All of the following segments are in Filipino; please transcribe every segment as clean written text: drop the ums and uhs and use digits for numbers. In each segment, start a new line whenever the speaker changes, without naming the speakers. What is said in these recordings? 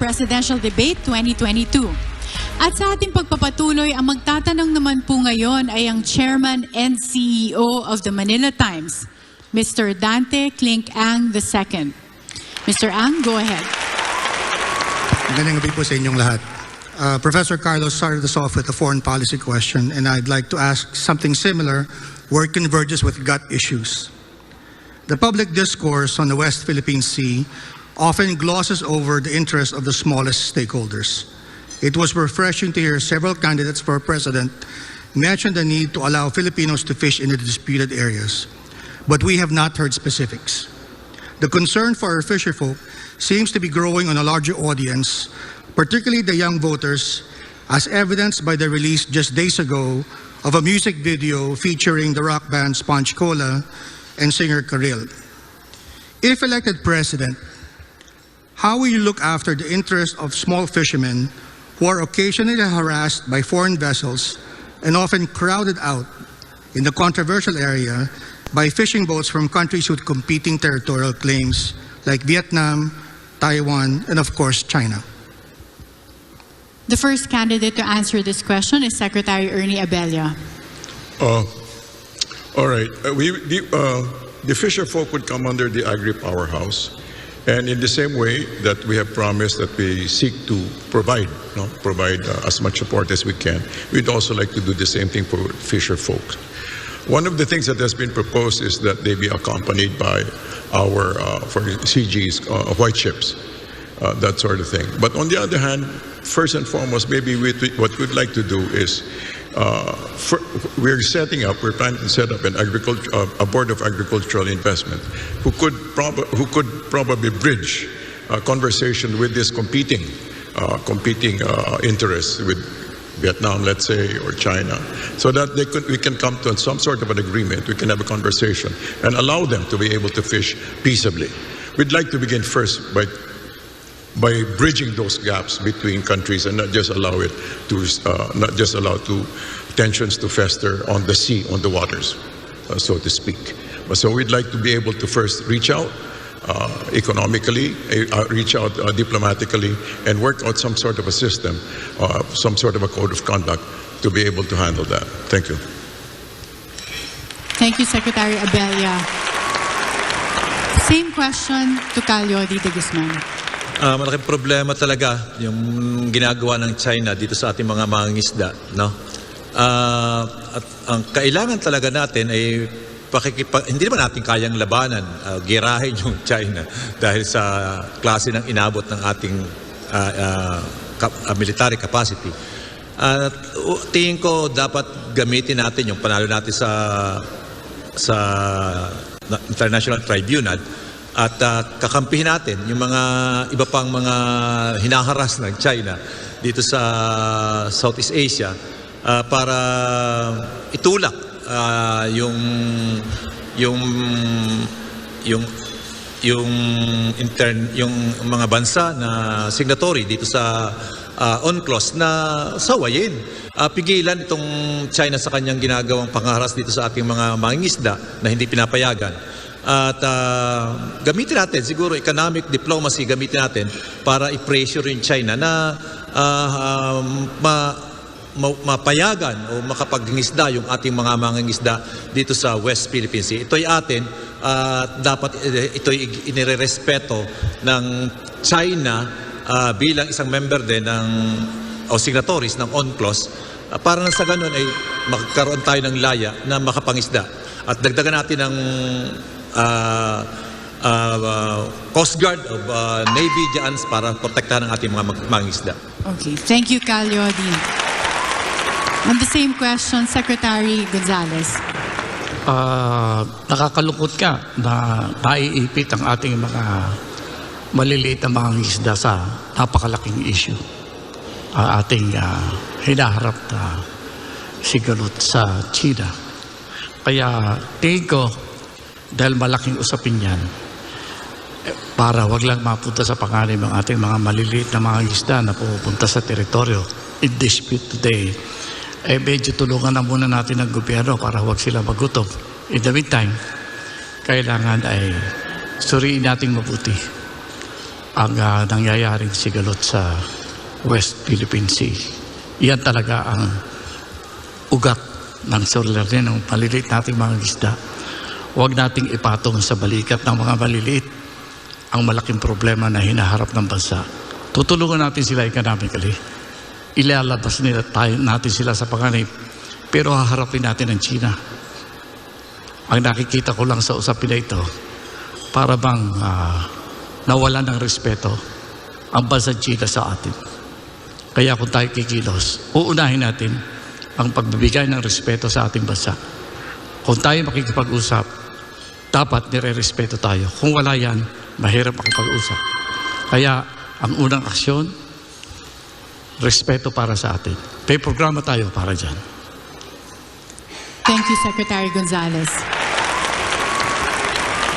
Presidential Debate 2022. At sa ating pagpapatuloy, ang magtatanong naman po ngayon ay ang Chairman and CEO of the Manila Times, Mr. Dante Clink-Ang II. Mr. Ang, go ahead.
Magandang gabi po sa inyong lahat. Professor Carlos started us off with a foreign policy question, and I'd like to ask something similar where it converges with gut issues. The public discourse on the West Philippine Sea often glosses over the interests of the smallest stakeholders. It was refreshing to hear several candidates for president mention the need to allow Filipinos to fish in the disputed areas, but we have not heard specifics. The concern for our fisherfolk seems to be growing on a larger audience, particularly the young voters, as evidenced by the release just days ago of a music video featuring the rock band Sponge Cola and singer Karil. If elected president, how will you look after the interests of small fishermen who are occasionally harassed by foreign vessels and often crowded out in the controversial area by fishing boats from countries with competing territorial claims like Vietnam, Taiwan, and of course, China?
The first candidate to answer this question is Secretary Ernie Abella.
All right. The fisher folk would come under the agri-powerhouse. And in the same way that we have promised that we seek to provide as much support as we can, we'd also like to do the same thing for fisher folk. One of the things that has been proposed is that they be accompanied by our, for CGs, white ships, that sort of thing. But on the other hand, first and foremost, maybe what we'd like to do is, we're planning to set up a board of agricultural investment who could probably bridge a conversation with this competing interests with Vietnam, let's say, or China, so that we can come to some sort of an agreement. We can have a conversation and allow them to be able to fish peaceably. We'd like to begin first by bridging those gaps between countries and not just allow tensions to fester on the sea, on the waters, so to speak. So we'd like to be able to first reach out economically, reach out diplomatically, and work out some sort of a system, some sort of a code of conduct to be able to handle that. Thank you.
Thank you, Secretary Abella. Same question to Calyodi de Guzman.
Malaking problema talaga yung ginagawa ng China dito sa ating mga mangingisda, no? At ang kailangan talaga natin ay hindi naman natin kayang labanan, girahin yung China dahil sa klase ng inabot ng ating military capacity. Tingin ko dapat gamitin natin yung panalo natin sa International Tribunal at kakampihin natin yung mga iba pang mga hinaharas ng China dito sa Southeast Asia para itulak yung mga bansa na signatory dito sa UNCLOS na sawayin, pigilan itong China sa kanyang ginagawang pangharas dito sa ating mga mangingisda na hindi pinapayagan. At gamitin natin, siguro economic diplomacy gamitin natin para i-pressure yung China na mapayagan o makapaghingisda yung ating mga mangingisda dito sa West Philippine Sea. Ito'y atin, dapat ito'y inirerespeto ng China bilang isang member din o signatories ng UNCLOS para na sa ganun ay magkaroon tayo ng laya na makapangisda. At dagdagan natin ng Coast Guard of Navy dyan para protektahan ang ating mga mangingisda.
Okay, thank you, Calyodi. On the same question, Secretary Gonzales.
Nakakalungkot ka na naiipit ang ating mga maliliit na mga isda sa napakalaking issue. Ating hinaharap na sigalot sa China. Kaya tingin ko, dahil malaking usapin yan, para wag lang mapunta sa panganib ng ating mga maliliit na mga isda na pupunta sa teritoryo in dispute today, medyo tulungan na muna natin ang gobyerno para wag sila magutom. In the meantime, kailangan ay suriin nating mabuti ang nangyayaring sigalot sa West Philippine Sea. Yan talaga ang ugat ng suliranin ng maliliit nating mga isda. Huwag nating ipatong sa balikat ng mga maliliit ang malaking problema na hinaharap ng bansa. Tutulungan natin sila economically. Ilalabas natin sila sa panganib. Pero haharapin natin ang China. Ang nakikita ko lang sa usapin na ito, para bang nawala ng respeto ang bansang China sa atin. Kaya kung tayo kikilos, uunahin natin ang pagbibigay ng respeto sa ating bansa. Kung tayo makikipag-usap, dapat nire-respeto tayo. Kung wala yan, mahirap makipag-usap. Kaya ang unang aksyon, respeto para sa atin. May programa tayo para dyan.
Thank you, Secretary Gonzales.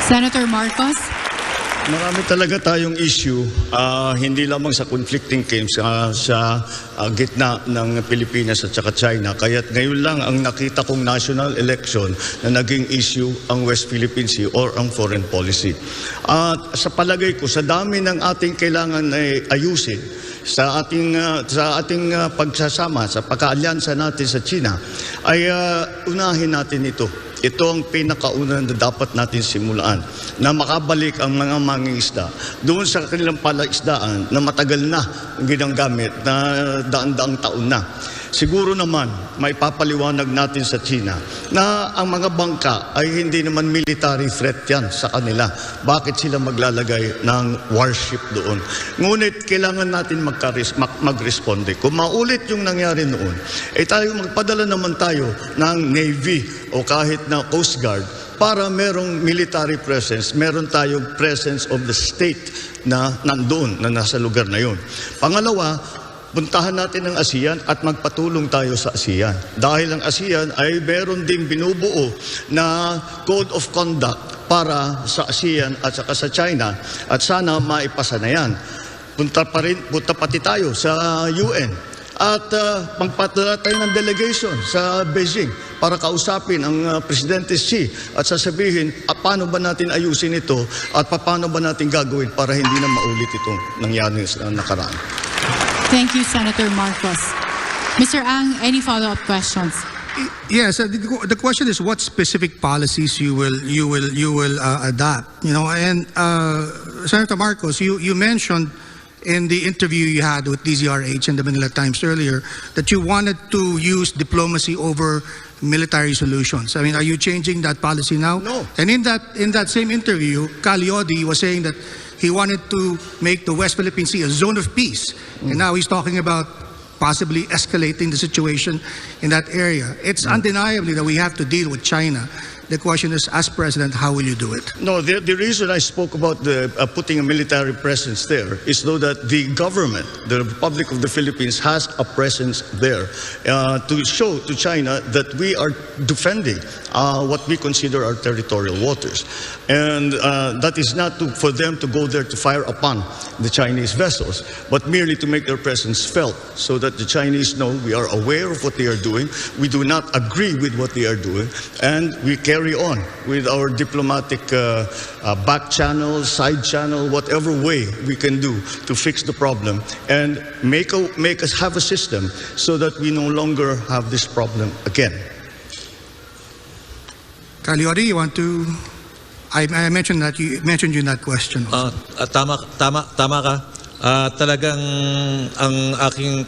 Senator Marcos?
Marami talaga tayong issue, hindi lamang sa conflicting claims sa gitna ng Pilipinas at saka China. Kaya't ngayon lang ang nakita kong national election na naging issue ang West Philippine Sea or ang foreign policy. At sa palagay ko, sa dami ng ating kailangan ayusin, sa ating pagsasama, sa pagkaalyansa natin sa China, ay unahin natin ito. Ito ang pinakauna na dapat natin simulaan, na makabalik ang mga mangingisda doon sa kanilang palaisdaan na matagal na ginagamit, na daan-daang taon na. Siguro naman, may papaliwanag natin sa China na ang mga bangka ay hindi naman military threat yan sa kanila. Bakit sila maglalagay ng warship doon? Ngunit kailangan natin mag-responde. Kung maulit yung nangyari noon, tayo magpadala naman tayo ng Navy o kahit na Coast Guard para merong military presence, meron tayong presence of the state na nandoon, na nasa lugar na yun. Pangalawa, puntahan natin ang ASEAN at magpatulong tayo sa ASEAN. Dahil ang ASEAN ay meron ding binubuo na code of conduct para sa ASEAN at saka sa China, at sana maipasa na yan. Punta pati tayo sa UN at magpadala tayo ng delegation sa Beijing para kausapin ang Presidente Xi at sasabihin paano ba natin ayusin ito at paano ba natin gagawin para hindi na maulit itong nangyari sa nakaraan.
Thank you, Senator Marcos. Mr. Ang, any follow-up questions?
Yes, the question is what specific policies you will adopt. You know, and Senator Marcos, you mentioned in the interview you had with DZRH and the Manila Times earlier that you wanted to use diplomacy over military solutions. I mean, are you changing that policy now?
No.
And in that same interview, Calyodi was saying that he wanted to make the West Philippine Sea a zone of peace. And now he's talking about possibly escalating the situation in that area. It's undeniably that we have to deal with China. The question is, as president, how will you do it?
No, the reason I spoke about putting a military presence there is so that the government, the Republic of the Philippines, has a presence there to show to China that we are defending what we consider our territorial waters. And that is not for them to go there to fire upon the Chinese vessels, but merely to make their presence felt so that the Chinese know we are aware of what they are doing, we do not agree with what they are doing, and we carry on with our diplomatic back channel, side channel, whatever way we can do to fix the problem and make us have a system so that we no longer have this problem again.
Calyodi, you want to? I mentioned that you mentioned you in that question.
Tama ka. Talagang ang aking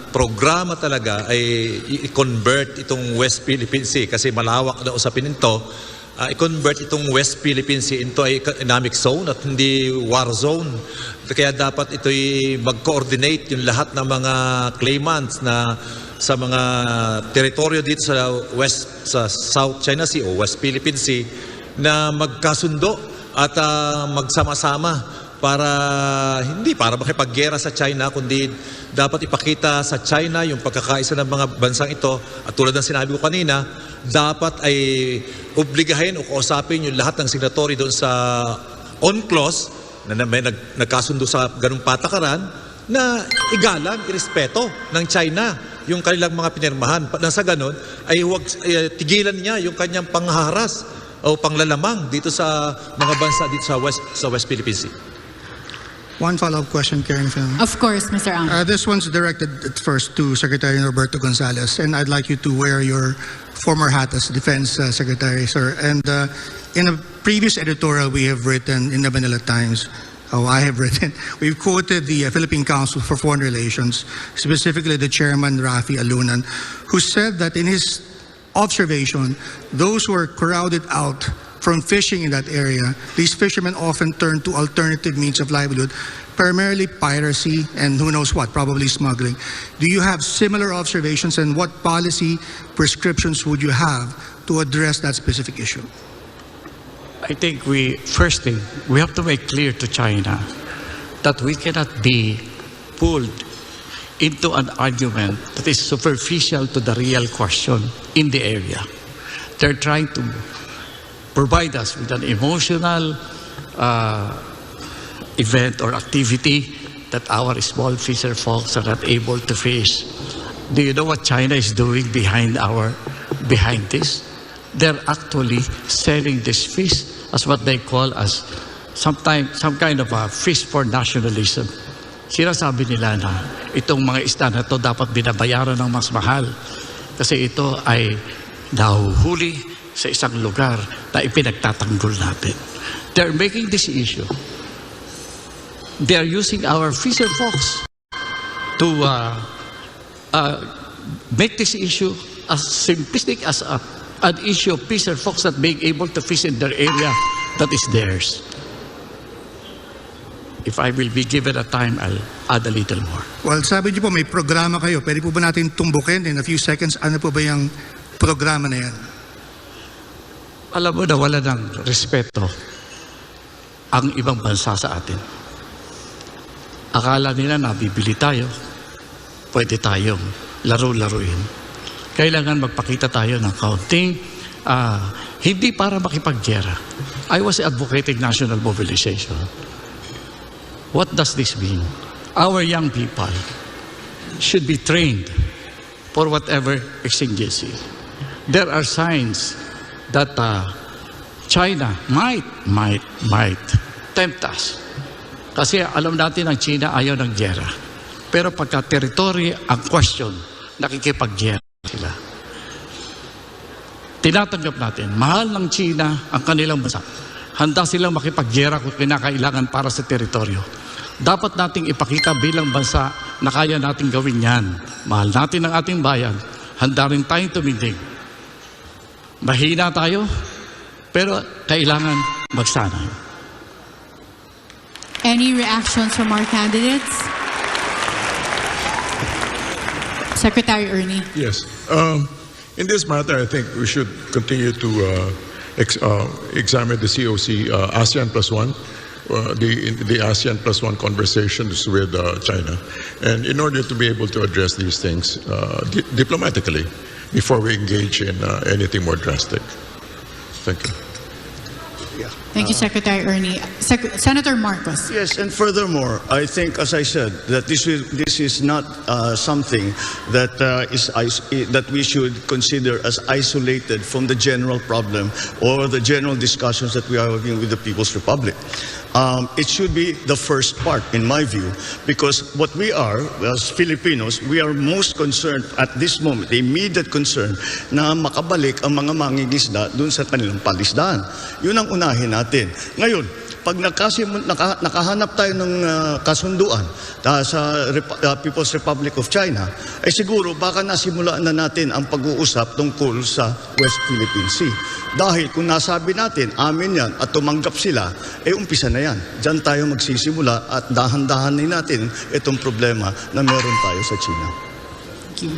programa talaga ay i-convert itong West Philippine Sea kasi malawak na usapin nito. I-convert itong West Philippine Sea into ay economic zone at hindi war zone. Kaya dapat ito'y mag-coordinate yung lahat ng mga claimants na sa mga teritoryo dito sa South China Sea o West Philippine Sea na magkasundo at magsama-sama para makipaggera sa China, kundi dapat ipakita sa China yung pagkakaisa ng mga bansang ito. At tulad ng sinabi ko kanina, dapat ay obligahin o kausapin yung lahat ng signatory doon sa UNCLOS na may nagkasundo sa ganung patakaran na igalang, irespeto ng China yung kanilang mga pinirmahan. Nang sa ganun ay tigilan niya yung kanyang panghaharas o panglalamang dito sa mga bansa dito sa West Philippine Sea.
One follow-up question, Karen.
Of course, Mr. Ang.
This one's directed at first to Secretary Roberto Gonzales, and I'd like you to wear your former hat as Defense Secretary, sir. And in a previous editorial we have written in the Manila Times, I have written, we've quoted the Philippine Council for Foreign Relations, specifically the chairman, Rafi Alunan, who said that in his observation, those who are crowded out from fishing in that area, these fishermen often turn to alternative means of livelihood, primarily piracy and who knows what, probably smuggling. Do you have similar observations, and what policy prescriptions would you have to address that specific issue?
I think first thing, we have to make clear to China that we cannot be pulled into an argument that is superficial to the real question in the area. They're trying to provide us with an emotional event or activity that our small fisher folks are not able to fish. Do you know what China is doing behind this? They're actually selling this fish as what they call as some kind of a fish for nationalism. Sinasabi nila na itong mga isda na ito dapat binabayaran ng mas mahal kasi ito ay nahuhuli sa isang lugar na ipinagtatanggol natin. They're making this issue. They're using our fisher folks to make this issue as simplistic as an issue of fisher folks not being able to fish in their area that is theirs. If I will be given a time, I'll add a little more.
Well, sabi niyo po may programa kayo. Pwede po ba natin tumbukin in a few seconds? Ano po ba yung programa na yan?
Alam mo na wala ng respeto ang ibang bansa sa atin. Akala nila nabibili tayo, pwede tayong laro-laruin. Kailangan magpakita tayo ng kaunting, hindi para makipaggera. I was advocating national mobilization. What does this mean? Our young people should be trained for whatever exigency. There are signs that China might tempt us. Kasi alam natin ang China ayaw ng giyera. Pero pagka territory ang question, nakikipaggiyera sila. Tinatanggap natin, mahal ng China ang kanilang bansa. Handa silang makipaggiyera kung kinakailangan para sa teritoryo. Dapat nating ipakita bilang bansa na kaya nating gawin yan. Mahal natin ang ating bayan. Handa rin tayong tumindig. Mahina tayo, pero kailangan magsanay.
Any reactions from our candidates? Secretary Ernie.
Yes. In this matter, I think we should continue to examine the COC ASEAN +1, the ASEAN +1 conversations with China, and in order to be able to address these things diplomatically before we engage in anything more drastic. Thank you.
Thank you, Secretary Ernie. Senator Marcos.
Yes, and furthermore, I think, as I said, that this is not something that that we should consider as isolated from the general problem or the general discussions that we are having with the People's Republic. It should be the first part, in my view, because what we are, as Filipinos, we are most concerned at this moment, the immediate concern, na makabalik ang mga mangingisda dun sa kanilang palisdaan. Yun ang unahin natin. Ngayon, pag nakahanap tayo ng kasunduan sa People's Republic of China, ay siguro baka nasimulaan na natin ang pag-uusap tungkol sa West Philippine Sea. Dahil kung nasabi natin, amin yan, at tumanggap sila, umpisa na yan. Diyan tayo magsisimula at dahan-dahanin natin itong problema na meron tayo sa China.
Thank you.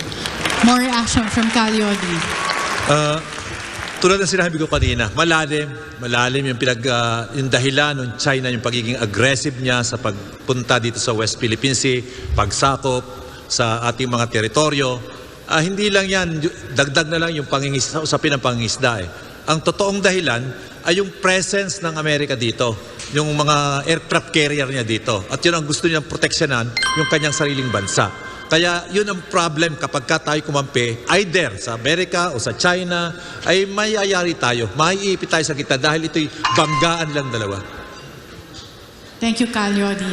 More reaction from Calyodi.
Tulad ng sinabi ko kanina, malalim yung dahilan ng China, yung pagiging aggressive niya sa pagpunta dito sa West Philippine Sea, pagsakop sa ating mga teritoryo. Hindi lang yan, dagdag na lang yung usapin ng pangingisda. Ang totoong dahilan ay yung presence ng Amerika dito, yung mga aircraft carrier niya dito. At yun ang gusto niyang proteksyonan, yung kanyang sariling bansa. Kaya yun ang problem kapag tayo kumampi, either sa Amerika o sa China, ay mayayari tayo, maiipit tayo sa kita dahil ito'y banggaan lang dalawa.
Thank you, Calyodi.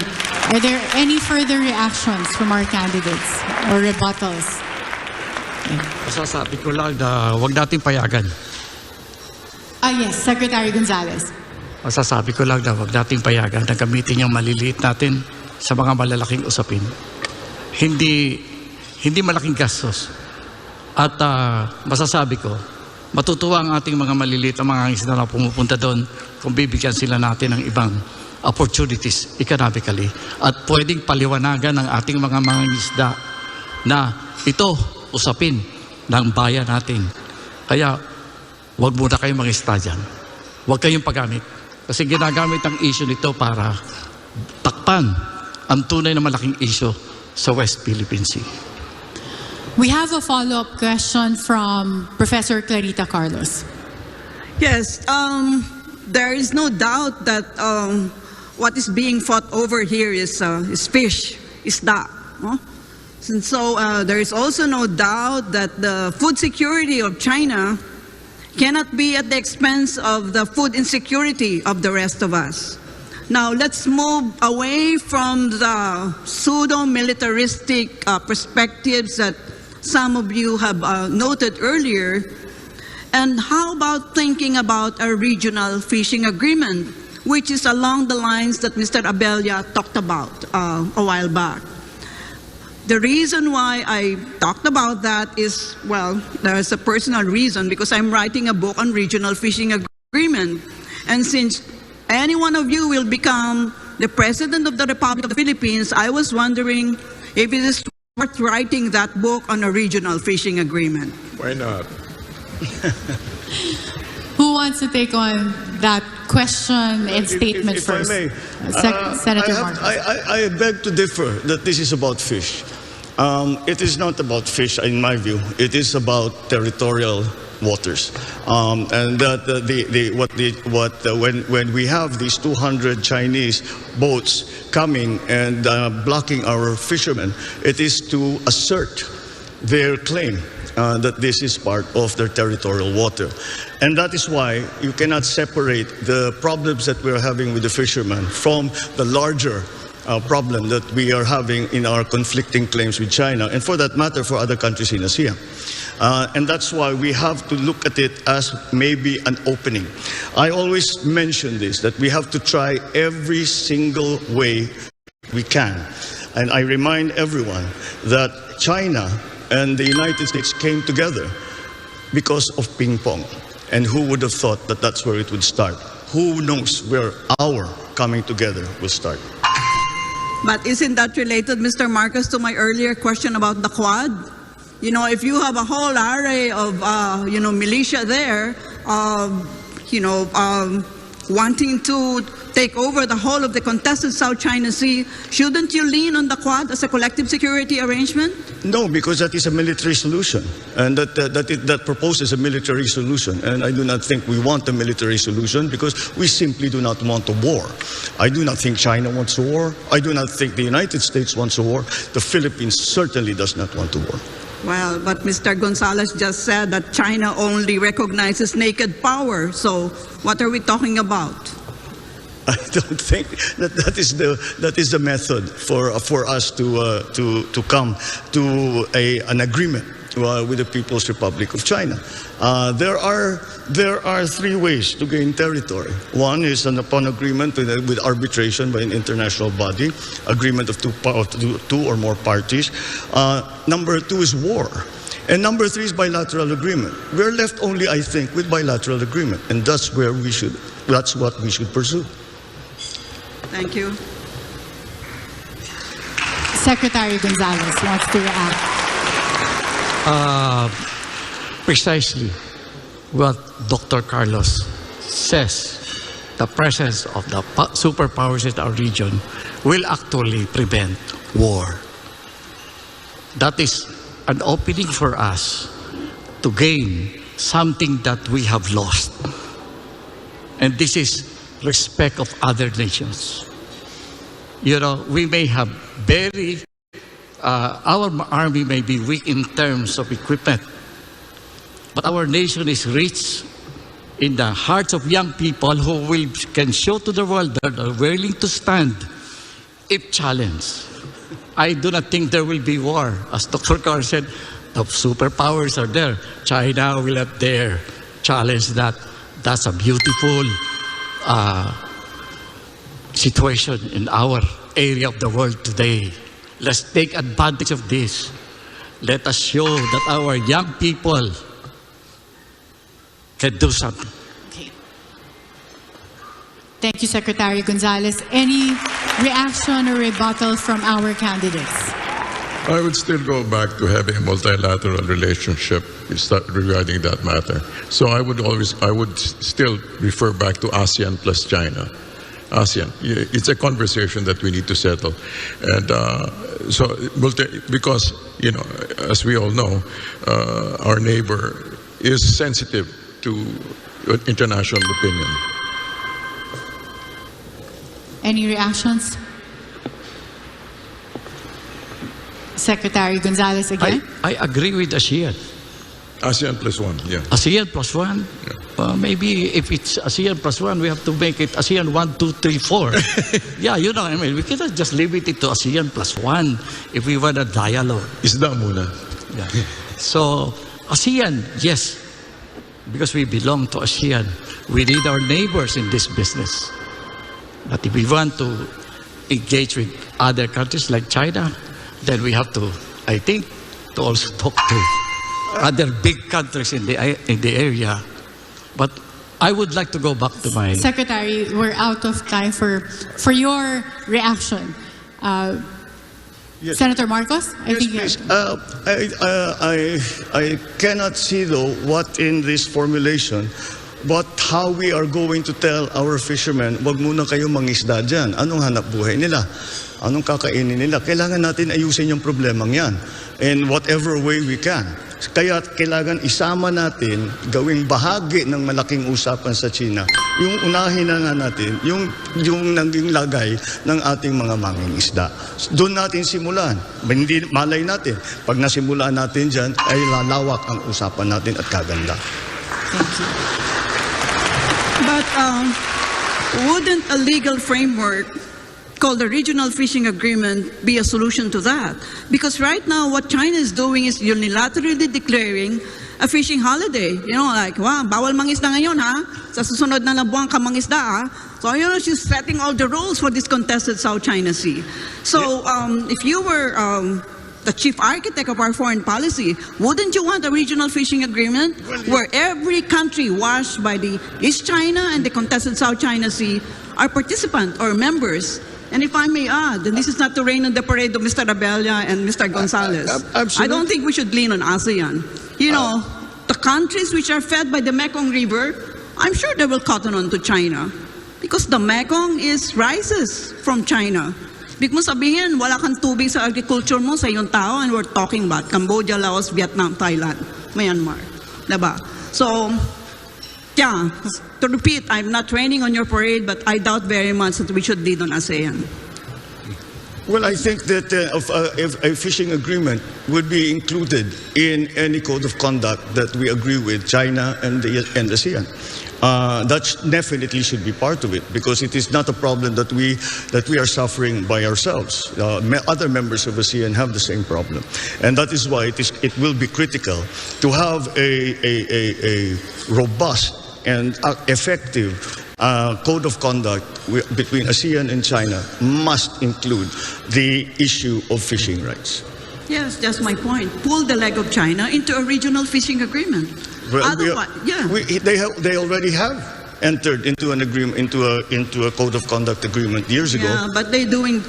Are there any further reactions from our candidates or rebuttals?
Masasabi ko lang na huwag natin payagan.
Yes, Secretary Gonzales.
Masasabi ko lang na huwag nating payagan na gamitin yung maliliit natin sa mga malalaking usapin. Hindi malaking gastos. At masasabi ko, matutuwa ang ating mga maliliit na mga isda na pumupunta doon kung bibigyan sila natin ng ibang opportunities economically. At pwedeng paliwanagan ng ating mga isda na ito usapin ng bayan natin. Kaya huwag muna kayong mangisda dyan. Huwag kayong paggamit. Kasi ginagamit ang issue nito para takpan ang tunay na malaking issue sa West Philippine Sea.
We have a follow-up question from Professor Clarita Carlos.
Yes, there is no doubt that what is being fought over here is fish, isda. No? And so there is also no doubt that the food security of China cannot be at the expense of the food insecurity of the rest of us. Now, let's move away from the pseudo-militaristic perspectives that some of you have noted earlier. And how about thinking about a regional fishing agreement, which is along the lines that Mr. Abella talked about a while back? The reason why I talked about that is, well, there's a personal reason, because I'm writing a book on regional fishing agreement. And since any one of you will become the President of the Republic of the Philippines, I was wondering if it is worth writing that book on a regional fishing agreement.
Why not?
Who wants to take on that question and statement
if
first?
I may,
Senator Marcos.
I beg to differ that this is about fish. It is not about fish, in my view. It is about territorial waters, and that when we have these 200 Chinese boats coming and blocking our fishermen, it is to assert their claim that this is part of their territorial water. And that is why you cannot separate the problems that we're having with the fishermen from the larger problem that we are having in our conflicting claims with China, and for that matter, for other countries in ASEAN. And that's why we have to look at it as maybe an opening. I always mention this, that we have to try every single way we can. And I remind everyone that China and the United States came together because of ping pong. And who would have thought that that's where it would start? Who knows where our coming together will start?
But isn't that related, Mr. Marcos, to my earlier question about the Quad? You know, if you have a whole array of, militia there, wanting to take over the whole of the contested South China Sea, shouldn't you lean on the Quad as a collective security arrangement?
No, because that is a military solution, and that proposes a military solution. And I do not think we want a military solution, because we simply do not want a war. I do not think China wants a war. I do not think the United States wants a war. The Philippines certainly does not want a war.
Well, but Mr. Gonzales just said that China only recognizes naked power. So what are we talking about?
I don't think that is the method for us to come to an agreement with the People's Republic of China. There are three ways to gain territory. One is upon agreement with arbitration by an international body, agreement of two or more parties. Number two is war. And number three is bilateral agreement. We're left only, I think, with bilateral agreement. And that's what we should pursue.
Thank you.
Secretary Gonzales wants to react.
Precisely what Dr. Carlos says, the presence of the superpowers in our region will actually prevent war. That is an opening for us to gain something that we have lost. And this is respect of other nations. You know, we may have our army may be weak in terms of equipment, but our nation is rich in the hearts of young people who can show to the world that are willing to stand if challenged, I do not think there will be war. As Dr. Carr said, the superpowers are there. China will not dare challenge that. That's a beautiful situation in our area of the world today. Let's take advantage of this. Let us show that our young people can do something.
Okay. Thank you, Secretary Gonzales. Any reaction or rebuttal from our candidates?
I would still go back to having a multilateral relationship regarding that matter. So I would still refer back to ASEAN plus China. ASEAN. It's a conversation that we need to settle, and because as we all know, our neighbor is sensitive to international opinion.
Any reactions? Secretary Gonzales again?
I agree with ASEAN.
ASEAN plus one, yeah.
ASEAN plus one. Maybe if it's ASEAN plus one, we have to make it ASEAN 1, 2, 3, 4. Yeah, I mean, we cannot just limit it to ASEAN plus one if we want a dialogue.
Isda muna.
Yeah. So, ASEAN, yes, because we belong to ASEAN. We need our neighbors in this business. But if we want to engage with other countries like China, then we have to, I think, to also talk to other big countries in the area. But I would like to go back to my...
Secretary, we're out of time for your reaction.
Yes.
Senator Marcos?
Yes, please. I cannot see, though, what in this formulation, but how we are going to tell our fishermen, wag muna kayo mangisda dyan. Anong hanap buhay nila? Anong kakainin nila? Kailangan natin ayusin yung problemang yan in whatever way we can. Kaya kailangan isama natin, gawing bahagi ng malaking usapan sa China, yung unahin na nga natin, yung naging lagay ng ating mga mangingisda. Doon natin simulan. Hindi, malay natin, pag nasimulan natin dyan, ay lalawak ang usapan natin at kaganda.
Thank you.
But wouldn't a legal framework called the Regional Fishing Agreement be a solution to that? Because right now, what China is doing is unilaterally declaring a fishing holiday. Like, wow, bawal mangisda ngayon, ha? Sa susunod na buwan ka mangisda, ha? So, she's setting all the rules for this contested South China Sea. So, if you were the chief architect of our foreign policy, wouldn't you want a regional fishing agreement where every country washed by the East China and the contested South China Sea are participants or members? And if I may add, and this is not to rain on the parade of Mr. Abella and Mr. Gonzales, I don't think we should lean on ASEAN. The countries which are fed by the Mekong River, I'm sure they will cotton on to China. Because the Mekong rises from China. Big mo sabihin, wala kang tubig sa agriculture mo sa iyong tao, and we're talking about Cambodia, Laos, Vietnam, Thailand, Myanmar. Diba? So, yeah, to repeat, I'm not raining on your parade, but I doubt very much that we should lead on ASEAN.
Well, I think that if a fishing agreement would be included in any code of conduct that we agree with China and ASEAN. That definitely should be part of it, because it is not a problem that we are suffering by ourselves. Other members of ASEAN have the same problem, and that is why it will be critical to have a robust and effective code of conduct between ASEAN and China must include the issue of fishing rights.
Yes, that's my point. Pull the leg of China into a regional fishing agreement.
Well,
Otherwise,
they already have entered into an agreement, into a code of conduct agreement years ago.
Yeah, but they're doing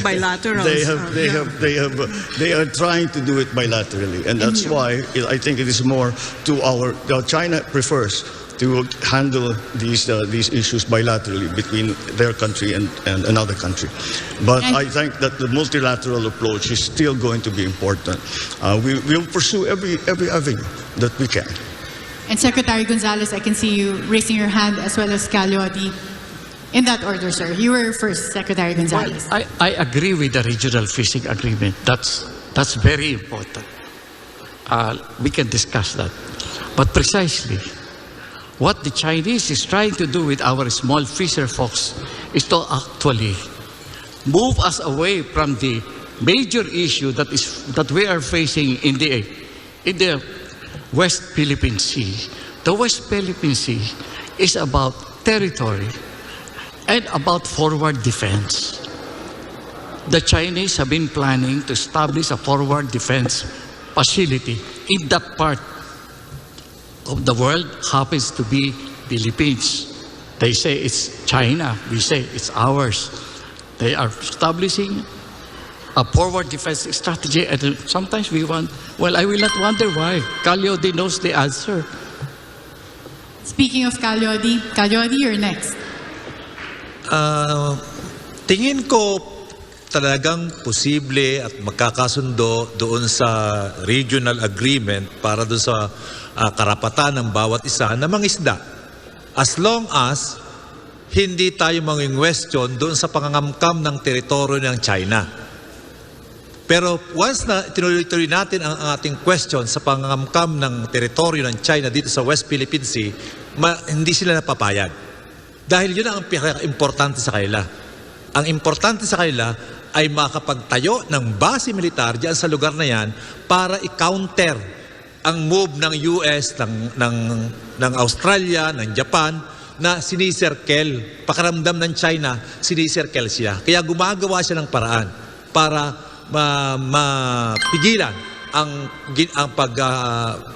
bilateral.
They are trying to do it bilaterally, and that's why I think it is more to China prefers to handle these issues bilaterally between their country and another country. But I think that the multilateral approach is still going to be important. We will pursue every avenue that we can.
And Secretary Gonzales, I can see you raising your hand, as well as Caluati. In that order, sir. You were first, Secretary Gonzales.
Well, I agree with the regional fishing agreement. That's very important. We can discuss that. But precisely, what the Chinese is trying to do with our small fisher folks is to actually move us away from the major issue that we are facing in the West Philippine Sea. The West Philippine Sea is about territory and about forward defense. The Chinese have been planning to establish a forward defense facility in that part of the world, happens to be Philippines. They say it's China, we say it's ours. They are establishing a forward defense strategy, and sometimes we want, well, I will not wonder why. Calyodi knows the answer.
Speaking of Calyodi, you're next.
Tingin ko talagang posible at magkakasundo doon sa regional agreement para doon sa karapatan ng bawat isa na mangisda. As long as hindi tayo manging-question doon sa pangangamkam ng teritoryo ng China. Pero once na tinuloy-tuloy natin ang ating question sa pangangamkam ng teritoryo ng China dito sa West Philippine Sea, hindi sila napapayag. Dahil yun ang importante sa kanila. Ang importante sa kanila ay makapagtayo ng base militar diyan sa lugar na yan para i-counter ang move ng US, ng Australia, ng Japan na sinisirkel, pakaramdam ng China, sinisirkel siya. Kaya gumagawa siya ng paraan para mapigilan ang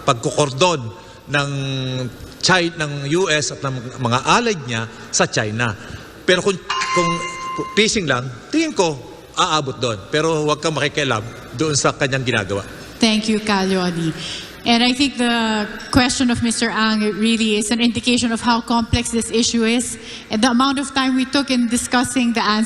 pagkukordon ng US at ng mga allied niya sa China. Pero kung fishing lang, tingin ko aabot doon. Pero huwag kang makikialam doon sa kanyang ginagawa.
Thank you, Calyodi. And I think the question of Mr. Ang really is an indication of how complex this issue is and the amount of time we took in discussing the answer.